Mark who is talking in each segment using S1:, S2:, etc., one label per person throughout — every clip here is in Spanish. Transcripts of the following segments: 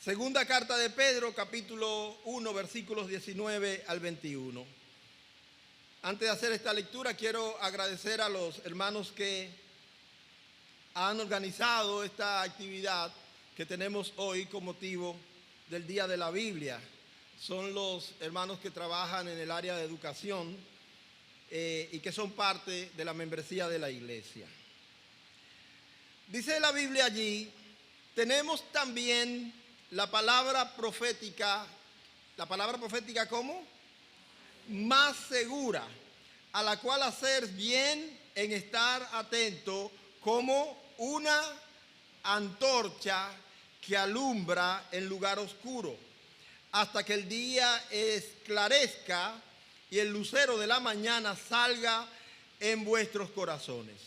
S1: Segunda carta de Pedro, capítulo 1, versículos 19 al 21. Antes de hacer esta lectura, quiero agradecer a los hermanos que han organizado esta actividad que tenemos hoy con motivo del Día de la Biblia. Son los hermanos que trabajan en el área de educación y que son parte de la membresía de la iglesia. Dice la Biblia allí, tenemos también la palabra profética ¿cómo? Más segura, a la cual hacer bien en estar atento como una antorcha que alumbra en lugar oscuro, hasta que el día esclarezca y el lucero de la mañana salga en vuestros corazones.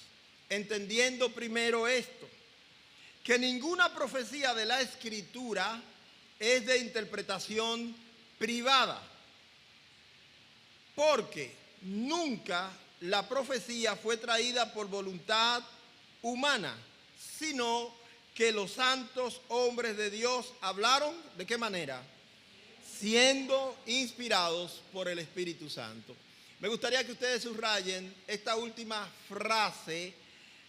S1: Entendiendo primero esto, que ninguna profecía de la Escritura es de interpretación privada, porque nunca la profecía fue traída por voluntad humana, sino que los santos hombres de Dios hablaron, ¿de qué manera? Siendo inspirados por el Espíritu Santo. Me gustaría que ustedes subrayen esta última frase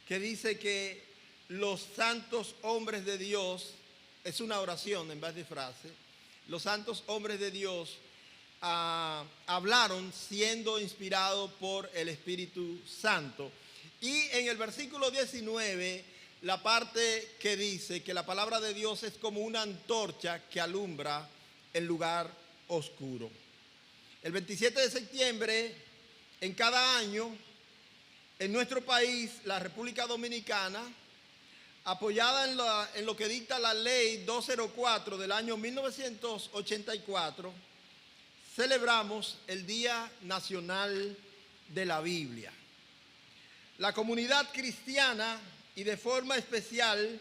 S1: que dice que los santos hombres de Dios, es una oración en vez de frase, los santos hombres de Dios hablaron siendo inspirados por el Espíritu Santo. Y en el versículo 19, la parte que dice que la palabra de Dios es como una antorcha que alumbra el lugar oscuro. El 27 de septiembre, en cada año, en nuestro país, la República Dominicana, apoyada en lo que dicta la ley 204 del año 1984, celebramos el Día Nacional de la Biblia. La comunidad cristiana y de forma especial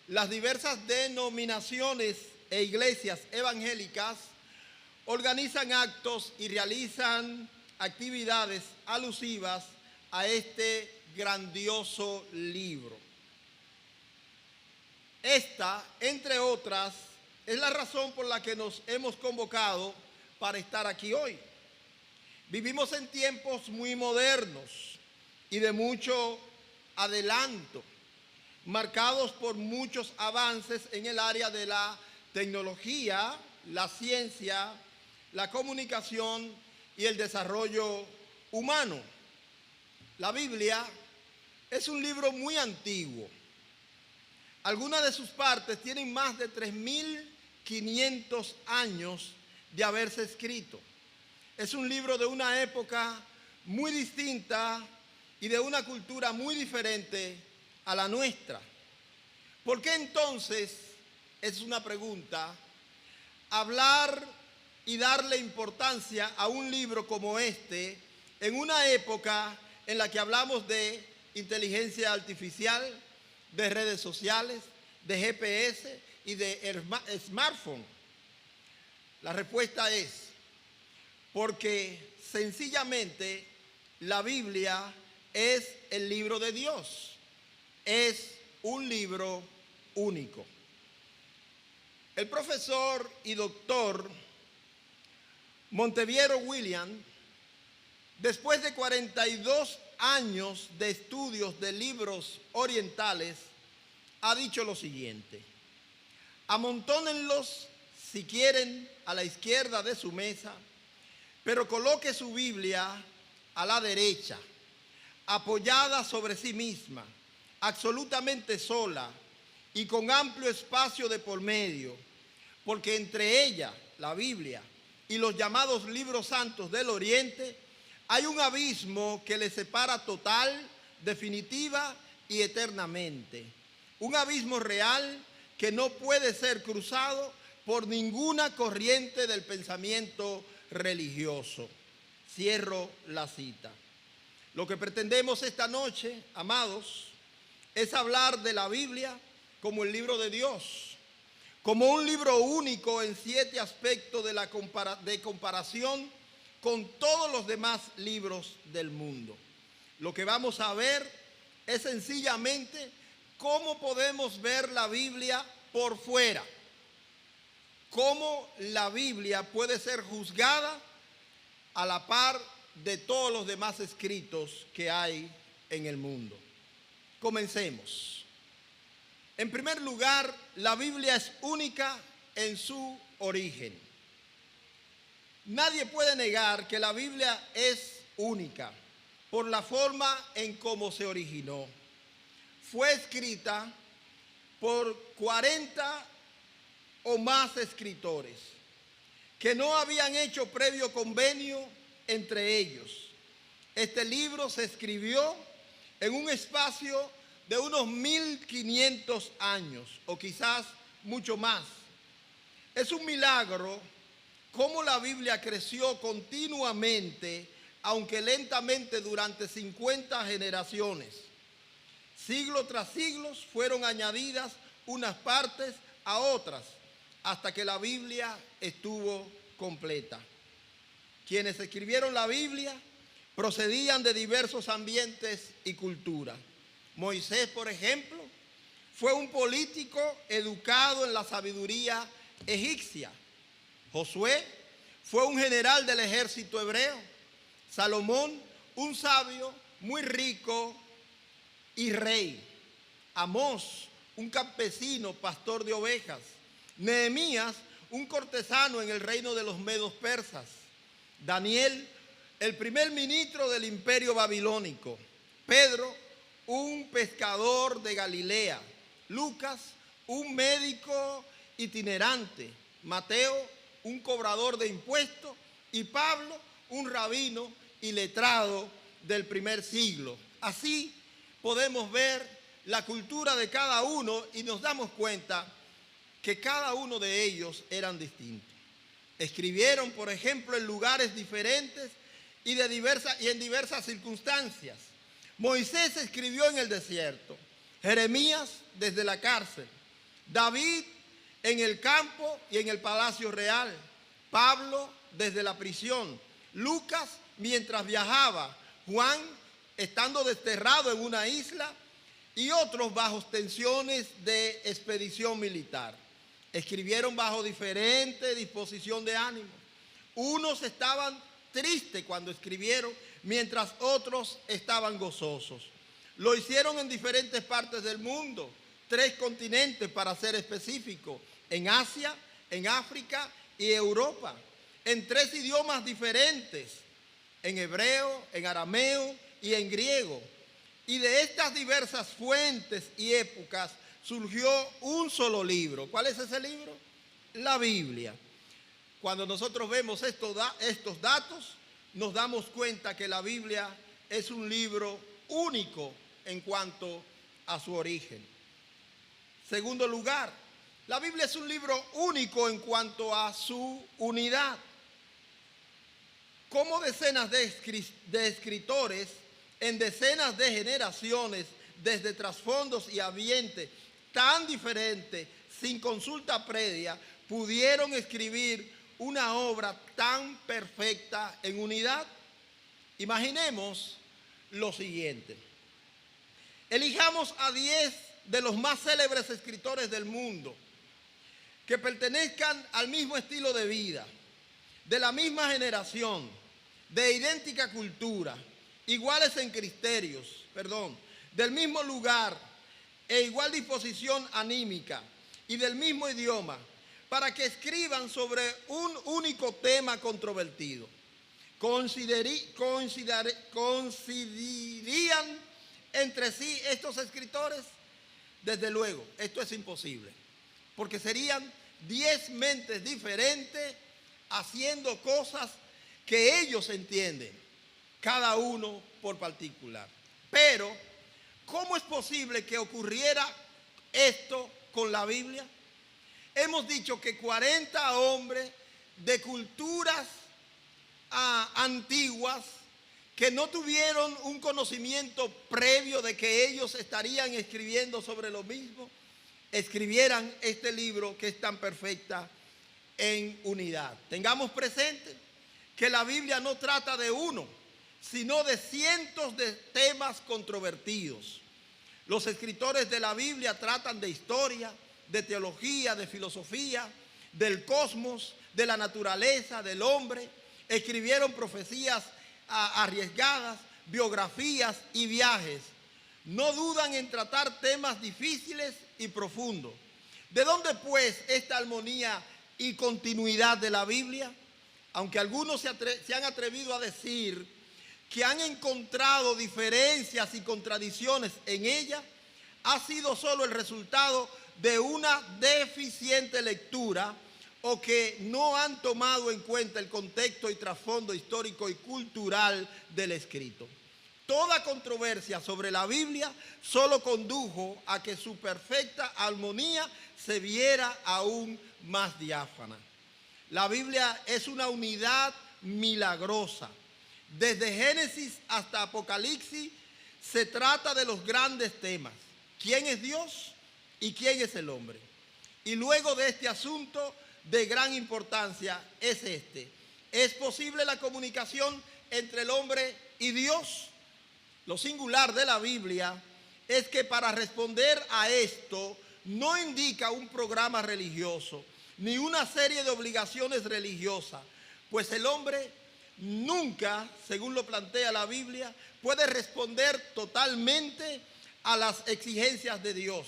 S1: las diversas denominaciones e iglesias evangélicas organizan actos y realizan actividades alusivas a este grandioso libro. Esta, entre otras, es la razón por la que nos hemos convocado para estar aquí hoy. Vivimos en tiempos muy modernos y de mucho adelanto, marcados por muchos avances en el área de la tecnología, la ciencia, la comunicación y el desarrollo humano. La Biblia es un libro muy antiguo. Algunas de sus partes tienen más de 3.500 años de haberse escrito. Es un libro de una época muy distinta y de una cultura muy diferente a la nuestra. ¿Por qué entonces, es una pregunta, hablar y darle importancia a un libro como este en una época en la que hablamos de inteligencia artificial, de redes sociales, de GPS y de smartphone? La respuesta es porque sencillamente la Biblia es el libro de Dios, es un libro único. El profesor y doctor Monteviero William, después de 42 años de estudios de libros orientales, ha dicho lo siguiente: amontónenlos si quieren a la izquierda de su mesa, pero coloque su Biblia a la derecha, apoyada sobre sí misma, absolutamente sola y con amplio espacio de por medio, porque entre ella, la Biblia, y los llamados libros santos del Oriente, hay un abismo que les separa total, definitiva y eternamente. Un abismo real que no puede ser cruzado por ninguna corriente del pensamiento religioso. Cierro la cita. Lo que pretendemos esta noche, amados, es hablar de la Biblia como el libro de Dios, como un libro único en 7 aspectos de comparación con todos los demás libros del mundo. Lo que vamos a ver es sencillamente cómo podemos ver la Biblia por fuera. cómo la Biblia puede ser juzgada a la par de todos los demás escritos que hay en el mundo. Comencemos. En primer lugar, la Biblia es única en su origen. Nadie puede negar que la Biblia es única por la forma en cómo se originó. Fue escrita por 40 o más escritores que no habían hecho previo convenio entre ellos. Este libro se escribió en un espacio de unos 1500 años o quizás mucho más. Es un milagro cómo la Biblia creció continuamente, aunque lentamente, durante 50 generaciones. Siglo tras siglo fueron añadidas unas partes a otras hasta que la Biblia estuvo completa. Quienes escribieron la Biblia procedían de diversos ambientes y culturas. Moisés, por ejemplo, fue un político educado en la sabiduría egipcia. Josué fue un general del ejército hebreo. Salomón, un sabio muy rico y rey. Amós, un campesino, pastor de ovejas. Nehemías, un cortesano en el reino de los medos persas. Daniel, el primer ministro del imperio babilónico. Pedro, un pescador de Galilea. Lucas, un médico itinerante. Mateo, un cobrador de impuestos. Y Pablo, un rabino y letrado del primer siglo. Así podemos ver la cultura de cada uno y nos damos cuenta que cada uno de ellos eran distintos. Escribieron, por ejemplo, en lugares diferentes y en diversas circunstancias. Moisés escribió en el desierto, Jeremías desde la cárcel, David en el campo y en el palacio real, Pablo desde la prisión, Lucas mientras viajaba, Juan estando desterrado en una isla y otros bajo tensiones de expedición militar. Escribieron bajo diferente disposición de ánimo. Unos estaban tristes cuando escribieron, mientras otros estaban gozosos. Lo hicieron en diferentes partes del mundo, 3 continentes para ser específico, en Asia, en África y Europa, en 3 idiomas diferentes, en hebreo, en arameo y en griego. Y de estas diversas fuentes y épocas surgió un solo libro. ¿Cuál es ese libro? La Biblia. Cuando nosotros vemos estos datos, nos damos cuenta que la Biblia es un libro único en cuanto a su origen. Segundo lugar, la Biblia es un libro único en cuanto a su unidad. Como decenas de escritores en decenas de generaciones, desde trasfondos y ambientes tan diferentes, sin consulta previa, pudieron escribir una obra tan perfecta en unidad. Imaginemos lo siguiente. Elijamos a 10 de los más célebres escritores del mundo que pertenezcan al mismo estilo de vida, de la misma generación, de idéntica cultura, iguales en criterios, del mismo lugar e igual disposición anímica y del mismo idioma, para que escriban sobre un único tema controvertido. ¿Coincidirían entre sí estos escritores? Desde luego, esto es imposible, porque serían 10 mentes diferentes haciendo cosas que ellos entienden, cada uno por particular. Pero, ¿cómo es posible que ocurriera esto con la Biblia? Hemos dicho que 40 hombres de culturas antiguas que no tuvieron un conocimiento previo de que ellos estarían escribiendo sobre lo mismo, escribieran este libro que es tan perfecta en unidad. Tengamos presente que la Biblia no trata de uno, sino de cientos de temas controvertidos. Los escritores de la Biblia tratan de historia, de teología, de filosofía, del cosmos, de la naturaleza, del hombre. Escribieron profecías arriesgadas, biografías y viajes. No dudan en tratar temas difíciles y profundos. ¿De dónde pues esta armonía y continuidad de la Biblia? Aunque algunos se han atrevido a decir que han encontrado diferencias y contradicciones en ella, ha sido solo el resultado de una deficiente lectura o que no han tomado en cuenta el contexto y trasfondo histórico y cultural del escrito. Toda controversia sobre la Biblia solo condujo a que su perfecta armonía se viera aún más diáfana. La Biblia es una unidad milagrosa. Desde Génesis hasta Apocalipsis se trata de los grandes temas. ¿Quién es Dios y quién es el hombre? Y luego de este asunto de gran importancia es este: ¿es posible la comunicación entre el hombre y Dios? Lo singular de la Biblia es que para responder a esto no indica un programa religioso ni una serie de obligaciones religiosas, pues el hombre nunca, según lo plantea la Biblia, puede responder totalmente a las exigencias de Dios,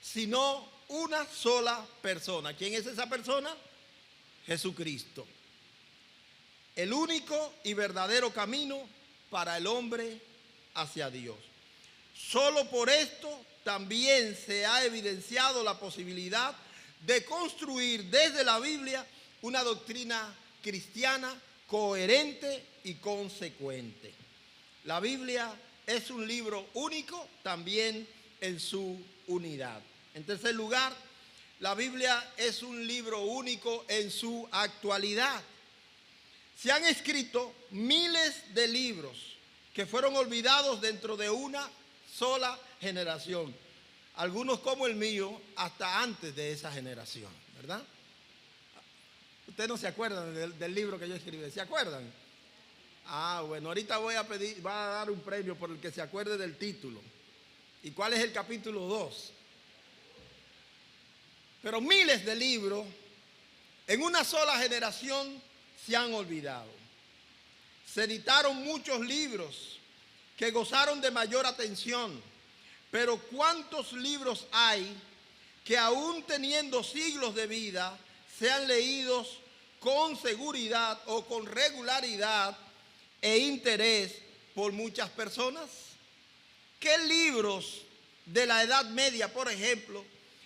S1: sino una sola persona. ¿Quién es esa persona? Jesucristo. El único y verdadero camino para el hombre hacia Dios. Solo por esto también se ha evidenciado la posibilidad de construir desde la Biblia una doctrina cristiana coherente y consecuente. La Biblia es un libro único también en su unidad. En tercer lugar, la Biblia es un libro único en su actualidad. Se han escrito miles de libros que fueron olvidados dentro de una sola generación. Algunos, como el mío, hasta antes de esa generación, ¿verdad? Ustedes no se acuerdan del libro que yo escribí, ¿se acuerdan? Ah, bueno, ahorita voy a dar un premio por el que se acuerde del título. ¿Y cuál es el capítulo 2? Pero miles de libros en una sola generación se han olvidado. Se editaron muchos libros que gozaron de mayor atención, pero ¿cuántos libros hay que aún teniendo siglos de vida sean leídos con seguridad o con regularidad e interés por muchas personas? ¿Qué libros de la Edad Media, por ejemplo,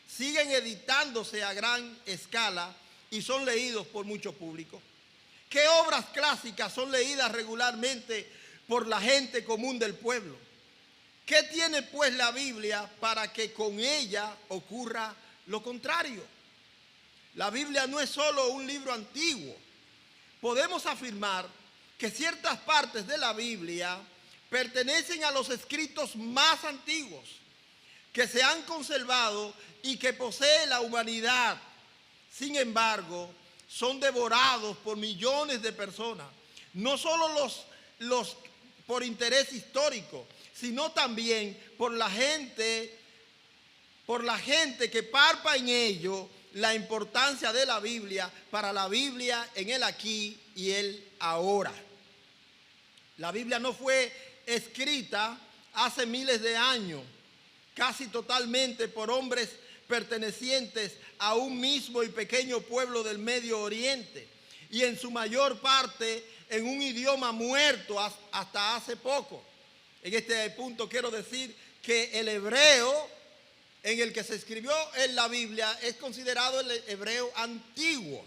S1: siguen editándose a gran escala y son leídos por mucho público? ¿Qué obras clásicas son leídas regularmente por la gente común del pueblo? ¿Qué tiene pues la Biblia para que con ella ocurra lo contrario? La Biblia no es solo un libro antiguo. Podemos afirmar que ciertas partes de la Biblia pertenecen a los escritos más antiguos que se han conservado y que posee la humanidad. Sin embargo, son devorados por millones de personas, no solo los por interés histórico, sino también por la gente que palpa en ello la importancia de la Biblia para la Biblia en el aquí y el ahora. La Biblia no fue escrita hace miles de años, casi totalmente por hombres pertenecientes a un mismo y pequeño pueblo del Medio Oriente, y en su mayor parte en un idioma muerto hasta hace poco. En este punto quiero decir que el hebreo en el que se escribió en la Biblia es considerado el hebreo antiguo.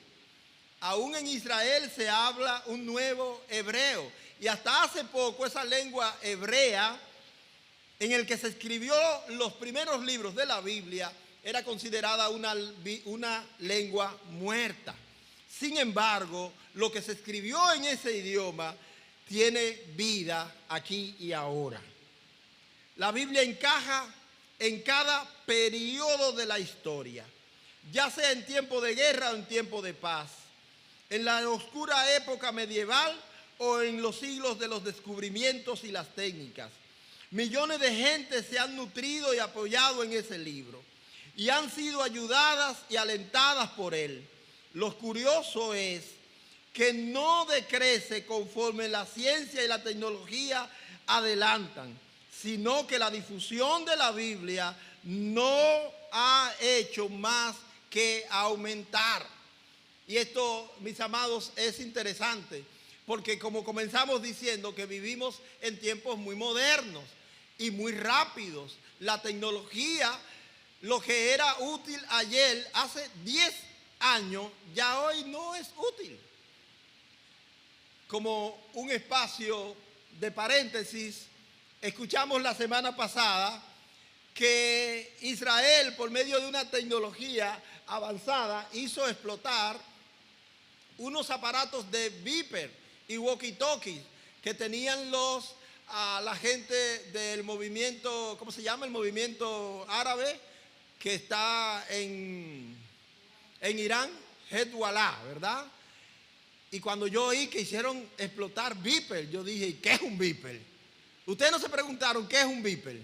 S1: Aún en Israel se habla un nuevo hebreo, y hasta hace poco esa lengua hebrea en el que se escribió los primeros libros de la Biblia era considerada una lengua muerta. Sin embargo, lo que se escribió en ese idioma tiene vida aquí y ahora. La Biblia encaja en cada periodo de la historia, ya sea en tiempo de guerra o en tiempo de paz, en la oscura época medieval o en los siglos de los descubrimientos y las técnicas. Millones de gente se han nutrido y apoyado en ese libro y han sido ayudadas y alentadas por él. lo curioso es que no decrece conforme la ciencia y la tecnología adelantan, sino que la difusión de la Biblia no ha hecho más que aumentar. Y esto, mis amados, es interesante, porque como comenzamos diciendo que vivimos en tiempos muy modernos y muy rápidos. La tecnología, lo que era útil ayer, hace 10 años, ya hoy no es útil. Como un espacio de paréntesis, escuchamos la semana pasada que Israel, por medio de una tecnología avanzada, hizo explotar unos aparatos de beeper y walkie-talkies que tenían la gente del movimiento, ¿cómo se llama? El movimiento árabe que está en Irán, Hezbollah, ¿verdad? Y cuando yo oí que hicieron explotar beeper, yo dije, ¿qué es un beeper? Ustedes no se preguntaron qué es un beeper,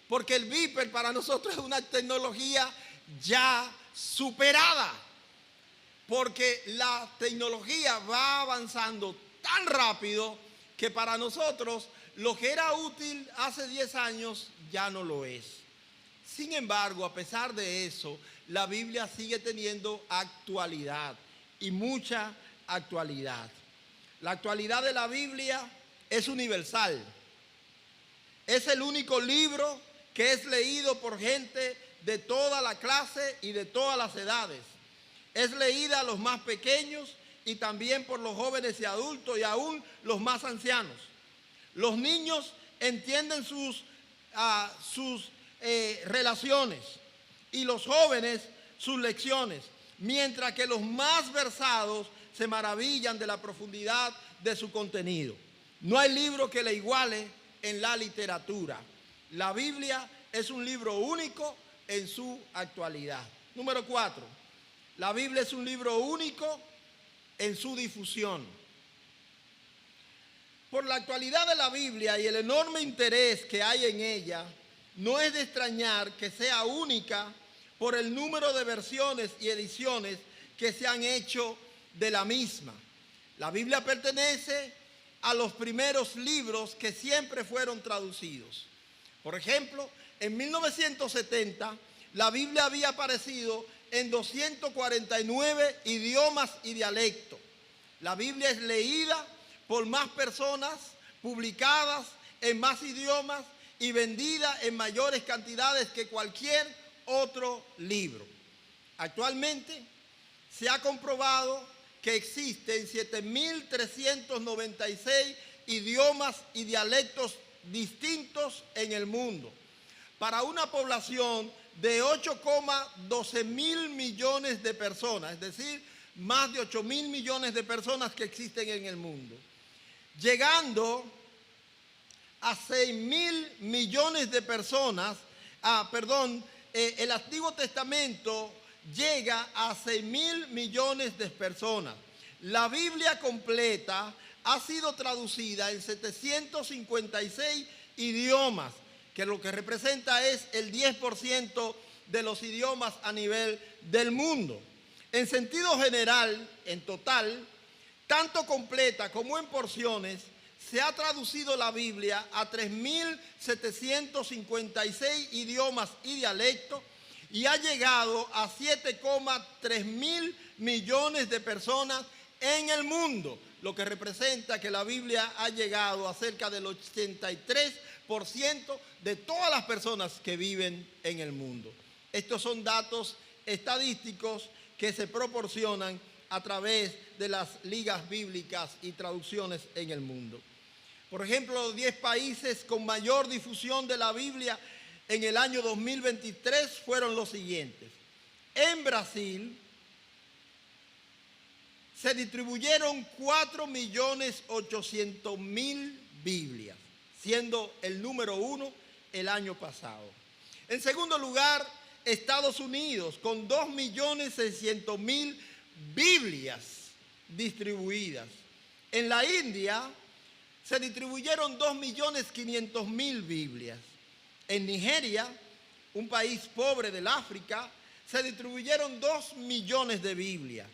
S1: porque el beeper para nosotros es una tecnología ya superada, porque la tecnología va avanzando tan rápido que para nosotros lo que era útil hace 10 años ya no lo es. Sin embargo, a pesar de eso, la Biblia sigue teniendo actualidad y mucha actualidad. La actualidad de la Biblia es universal. Es el único libro que es leído por gente de toda la clase y de todas las edades. Es leída a los más pequeños y también por los jóvenes y adultos y aún los más ancianos. Los niños entienden sus relaciones y los jóvenes sus lecciones, mientras que los más versados se maravillan de la profundidad de su contenido. No hay libro que le iguale en la literatura. La Biblia es un libro único en su actualidad. Número 4. La Biblia es un libro único en su difusión. Por la actualidad de la Biblia y el enorme interés que hay en ella, no es de extrañar que sea única por el número de versiones y ediciones que se han hecho de la misma. La Biblia pertenece a los primeros libros que siempre fueron traducidos. Por ejemplo, en 1970 la Biblia había aparecido en 249 idiomas y dialectos. La Biblia es leída por más personas, publicadas en más idiomas y vendida en mayores cantidades que cualquier otro libro. Actualmente se ha comprobado que existen 7.396 idiomas y dialectos distintos en el mundo, para una población de 8,12 mil millones de personas, es decir, más de 8.000 millones de personas que existen en el mundo, llegando a 6.000 millones de personas. El Antiguo Testamento llega a 6.000 millones de personas. La Biblia completa ha sido traducida en 756 idiomas, que lo que representa es el 10% de los idiomas a nivel del mundo. En sentido general, en total, tanto completa como en porciones, se ha traducido la Biblia a 3.756 idiomas y dialectos y ha llegado a 7,3 mil millones de personas en el mundo, lo que representa que la Biblia ha llegado a cerca del 83% de todas las personas que viven en el mundo. Estos son datos estadísticos que se proporcionan a través de las ligas bíblicas y traducciones en el mundo. Por ejemplo, los 10 países con mayor difusión de la Biblia en el año 2023 fueron los siguientes. En Brasil se distribuyeron 4.800.000 Biblias, siendo el número 1 el año pasado. En segundo lugar, Estados Unidos, con 2.600.000 Biblias distribuidas. En la India se distribuyeron 2.500.000 Biblias. En Nigeria, un país pobre del África, se distribuyeron 2 millones de Biblias.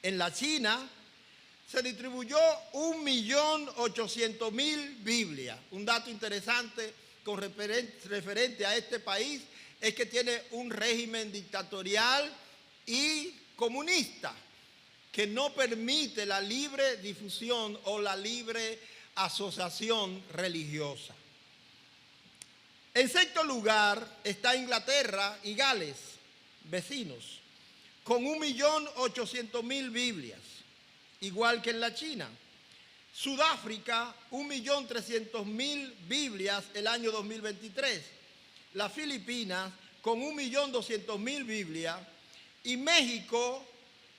S1: En la China se distribuyó 1.800.000 Biblias. Un dato interesante con referente a este país es que tiene un régimen dictatorial y comunista que no permite la libre difusión o la libre asociación religiosa. En sexto lugar está Inglaterra y Gales, vecinos, con 1.800.000 Biblias, igual que en la China. Sudáfrica, 1.300.000 Biblias el año 2023. Las Filipinas, con 1.200.000 Biblias. Y México,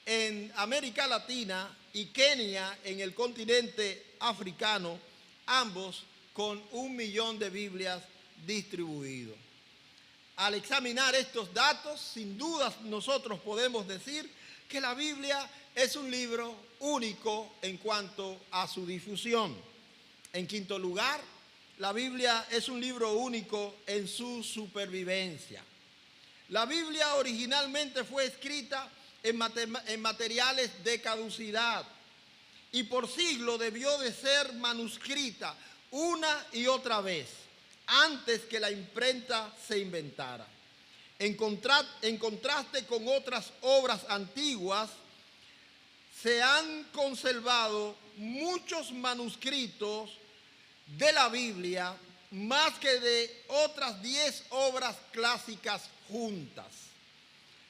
S1: en América Latina, y Kenia, en el continente africano, ambos con 1.000.000 de Biblias distribuidos. Al examinar estos datos, sin dudas nosotros podemos decir que la Biblia es un libro único en cuanto a su difusión. En quinto lugar, la Biblia es un libro único en su supervivencia. La Biblia originalmente fue escrita en materiales de caducidad y por siglos debió de ser manuscrita una y otra vez antes que la imprenta se inventara. En contraste con otras obras antiguas, se han conservado muchos manuscritos de la Biblia, más que de otras 10 obras clásicas juntas.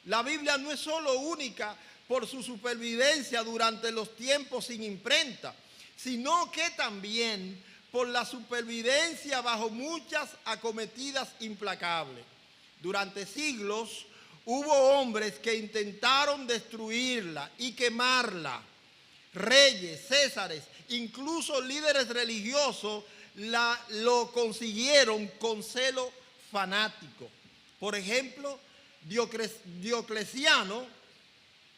S1: La Biblia no es solo única por su supervivencia durante los tiempos sin imprenta, sino que también por la supervivencia bajo muchas acometidas implacables. Durante siglos hubo hombres que intentaron destruirla y quemarla. Reyes, césares, incluso líderes religiosos lo consiguieron con celo fanático. Por ejemplo, Diocleciano,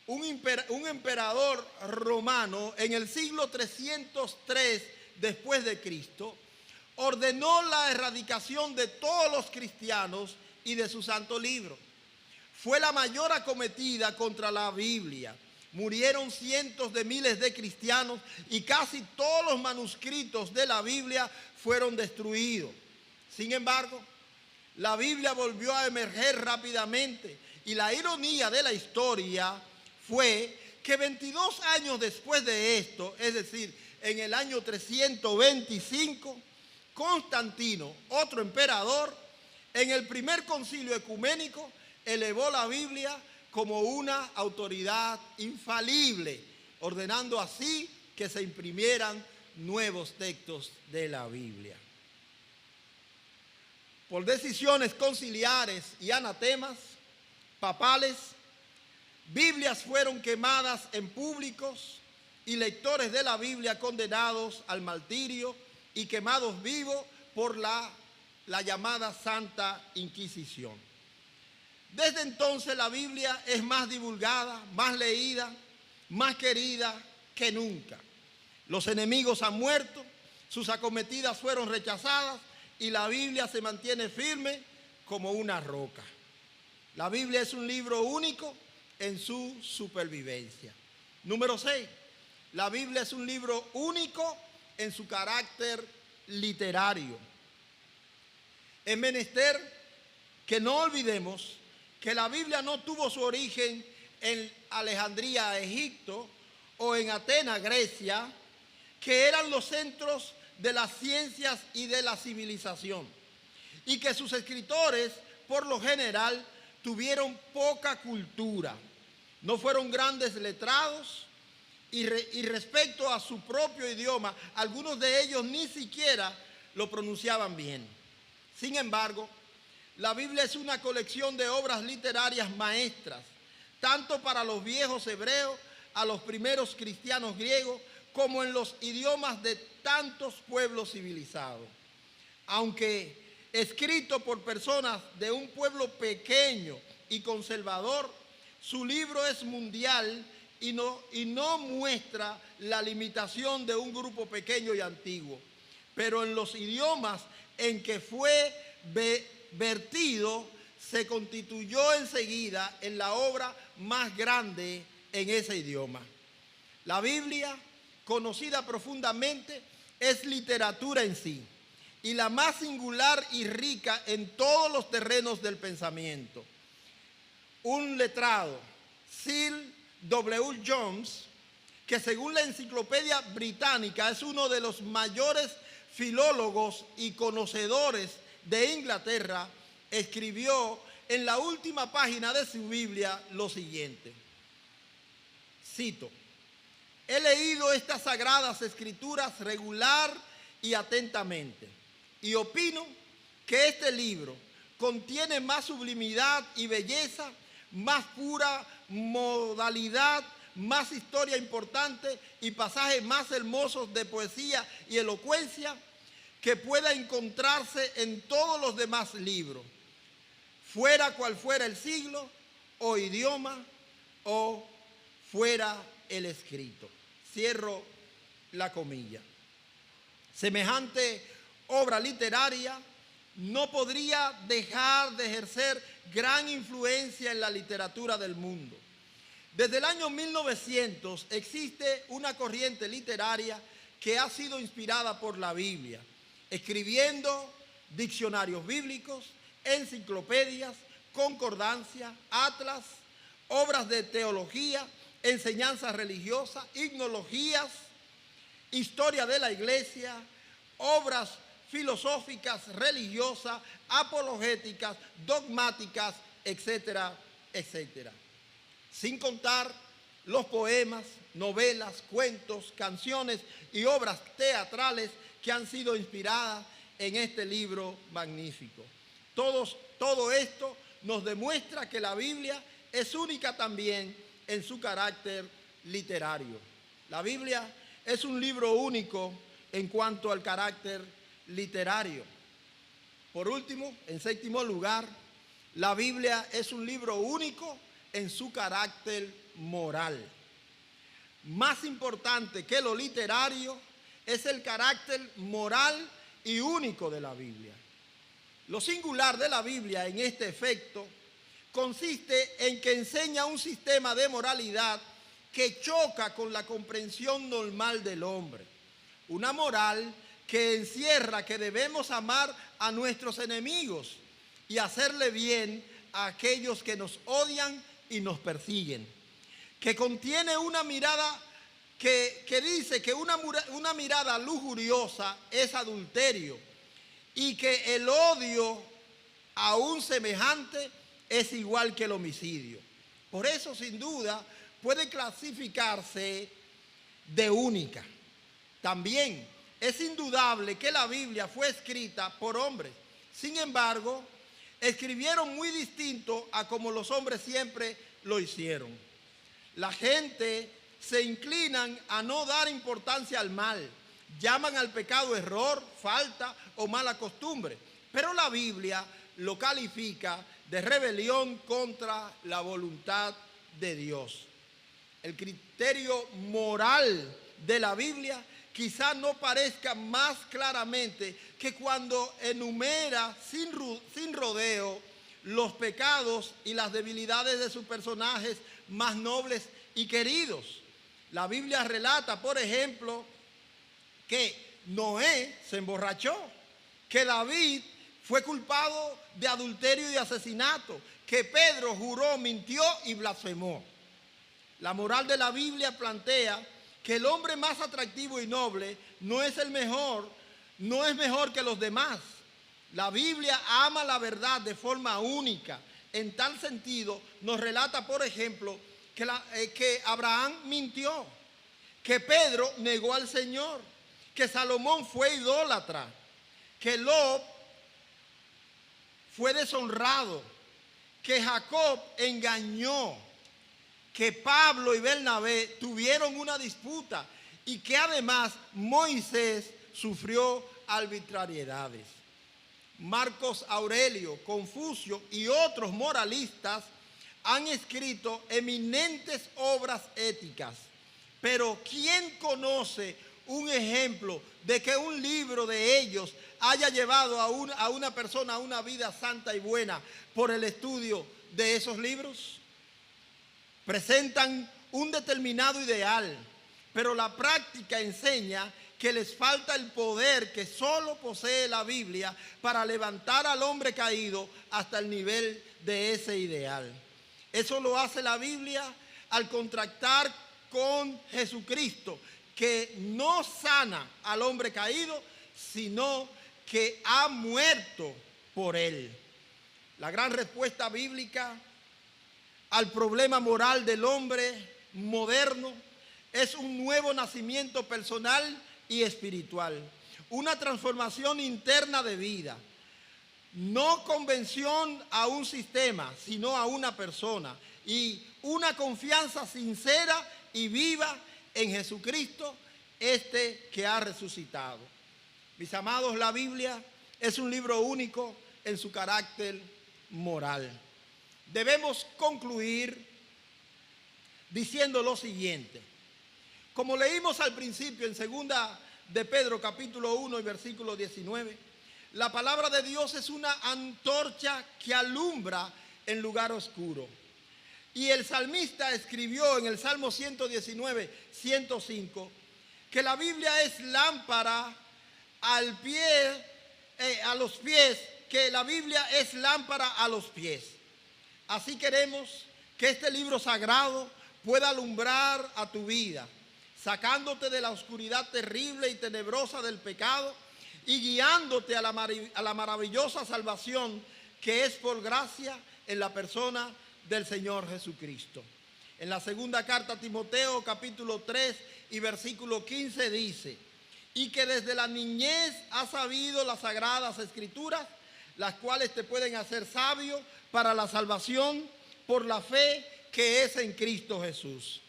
S1: un emperador romano en el siglo 303 después de Cristo, ordenó la erradicación de todos los cristianos y de su santo libro. Fue la mayor acometida contra la Biblia. Murieron cientos de miles de cristianos y casi todos los manuscritos de la Biblia fueron destruidos. Sin embargo, la Biblia volvió a emerger rápidamente y la ironía de la historia fue que 22 años después de esto, es decir, en el año 325, Constantino, otro emperador, en el primer concilio ecuménico, elevó la Biblia como una autoridad infalible, ordenando así que se imprimieran nuevos textos de la Biblia. Por decisiones conciliares y anatemas papales, Biblias fueron quemadas en públicos y lectores de la Biblia condenados al martirio y quemados vivos por la llamada Santa Inquisición. Desde entonces la Biblia es más divulgada, más leída, más querida que nunca. Los enemigos han muerto, sus acometidas fueron rechazadas y la Biblia se mantiene firme como una roca. La Biblia es un libro único en su supervivencia. Número 6. La Biblia es un libro único en su carácter literario. Es menester que no olvidemos que la Biblia no tuvo su origen en Alejandría, Egipto, o en Atenas, Grecia, que eran los centros de las ciencias y de la civilización, y que sus escritores, por lo general, tuvieron poca cultura, no fueron grandes letrados, y respecto a su propio idioma, algunos de ellos ni siquiera lo pronunciaban bien. Sin embargo, la Biblia es una colección de obras literarias maestras, tanto para los viejos hebreos, a los primeros cristianos griegos, como en los idiomas de tantos pueblos civilizados. Aunque escrito por personas de un pueblo pequeño y conservador, su libro es mundial y no muestra la limitación de un grupo pequeño y antiguo. Pero en los idiomas en que fue vertido, se constituyó enseguida en la obra más grande en ese idioma. La Biblia, conocida profundamente, es literatura en sí y la más singular y rica en todos los terrenos del pensamiento. Un letrado, Sir W. Jones, que según la Enciclopedia Británica es uno de los mayores filólogos y conocedores de Inglaterra, escribió en la última página de su Biblia lo siguiente, cito: he leído estas sagradas escrituras regular y atentamente y opino que este libro contiene más sublimidad y belleza, más pura modalidad, más historia importante y pasajes más hermosos de poesía y elocuencia que pueda encontrarse en todos los demás libros, fuera cual fuera el siglo o idioma o fuera el escrito. Cierro la comilla. Semejante obra literaria no podría dejar de ejercer gran influencia en la literatura del mundo. Desde el año 1900 existe una corriente literaria que ha sido inspirada por la Biblia, escribiendo diccionarios bíblicos, enciclopedias, concordancias, atlas, obras de teología, enseñanzas religiosas, himnologías, historia de la iglesia, obras filosóficas, religiosas, apologéticas, dogmáticas, etcétera, etcétera. Sin contar los poemas, novelas, cuentos, canciones y obras teatrales que han sido inspiradas en este libro magnífico. Todo esto nos demuestra que la Biblia es única también en su carácter literario. La Biblia es un libro único en cuanto al carácter literario. Por último, en séptimo lugar, la Biblia es un libro único en su carácter moral. Más importante que lo literario es el carácter moral y único de la Biblia. Lo singular de la Biblia en este efecto consiste en que enseña un sistema de moralidad que choca con la comprensión normal del hombre. Una moral que encierra que debemos amar a nuestros enemigos y hacerle bien a aquellos que nos odian y nos persiguen. Que contiene una mirada que dice que una mirada lujuriosa es adulterio y que el odio a un semejante es igual que el homicidio. Por eso, sin duda, puede clasificarse de única. También es indudable que la Biblia fue escrita por hombres. Sin embargo, escribieron muy distinto a como los hombres siempre lo hicieron. La gente se inclinan a no dar importancia al mal. Llaman al pecado error, falta o mala costumbre. Pero la Biblia lo califica de rebelión contra la voluntad de Dios. El criterio moral de la Biblia quizás no parezca más claramente que cuando enumera sin rodeo los pecados y las debilidades de sus personajes más nobles y queridos. La Biblia relata, por ejemplo, que Noé se emborrachó, que David fue culpado de adulterio y asesinato, que Pedro juró, mintió y blasfemó. La moral de la Biblia plantea que el hombre más atractivo y noble no es mejor que los demás. La Biblia ama la verdad de forma única. En tal sentido, nos relata, por ejemplo, que Abraham mintió, que Pedro negó al Señor, que Salomón fue idólatra, que Lot fue deshonrado, que Jacob engañó, que Pablo y Bernabé tuvieron una disputa y que además Moisés sufrió arbitrariedades. Marcos Aurelio, Confucio y otros moralistas han escrito eminentes obras éticas, pero ¿quién conoce un ejemplo de que un libro de ellos haya llevado a una persona a una vida santa y buena por el estudio de esos libros? Presentan un determinado ideal, pero la práctica enseña que les falta el poder que solo posee la Biblia para levantar al hombre caído hasta el nivel de ese ideal. Eso lo hace la Biblia al contrastar con Jesucristo, que no sana al hombre caído, sino que ha muerto por él. La gran respuesta bíblica al problema moral del hombre moderno es un nuevo nacimiento personal y espiritual, una transformación interna de vida, no convención a un sistema, sino a una persona, y una confianza sincera y viva en Jesucristo, este que ha resucitado. Mis amados, la Biblia es un libro único en su carácter moral. Debemos concluir diciendo lo siguiente. Como leímos al principio en 2 de Pedro capítulo 1 y versículo 19, la palabra de Dios es una antorcha que alumbra en lugar oscuro. Y el salmista escribió en el Salmo 119, 105, que la Biblia es lámpara a los pies, que la Biblia es lámpara a los pies. Así queremos que este libro sagrado pueda alumbrar a tu vida, sacándote de la oscuridad terrible y tenebrosa del pecado y guiándote a la maravillosa salvación que es por gracia en la persona del Señor Jesucristo. En la segunda carta a Timoteo, capítulo 3 y versículo 15 dice: y que desde la niñez has sabido las sagradas escrituras, las cuales te pueden hacer sabio para la salvación por la fe que es en Cristo Jesús.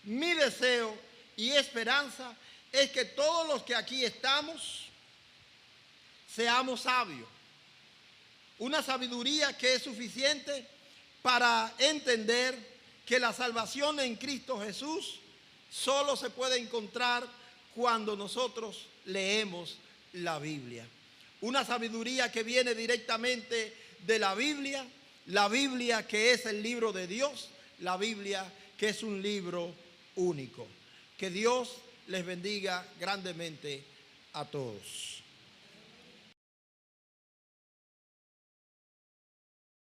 S1: Mi deseo y esperanza es que todos los que aquí estamos seamos sabios. Una sabiduría que es suficiente para entender que la salvación en Cristo Jesús solo se puede encontrar cuando nosotros leemos la Biblia. Una sabiduría que viene directamente de la Biblia que es el libro de Dios, la Biblia que es un libro único. Que Dios les bendiga grandemente a todos.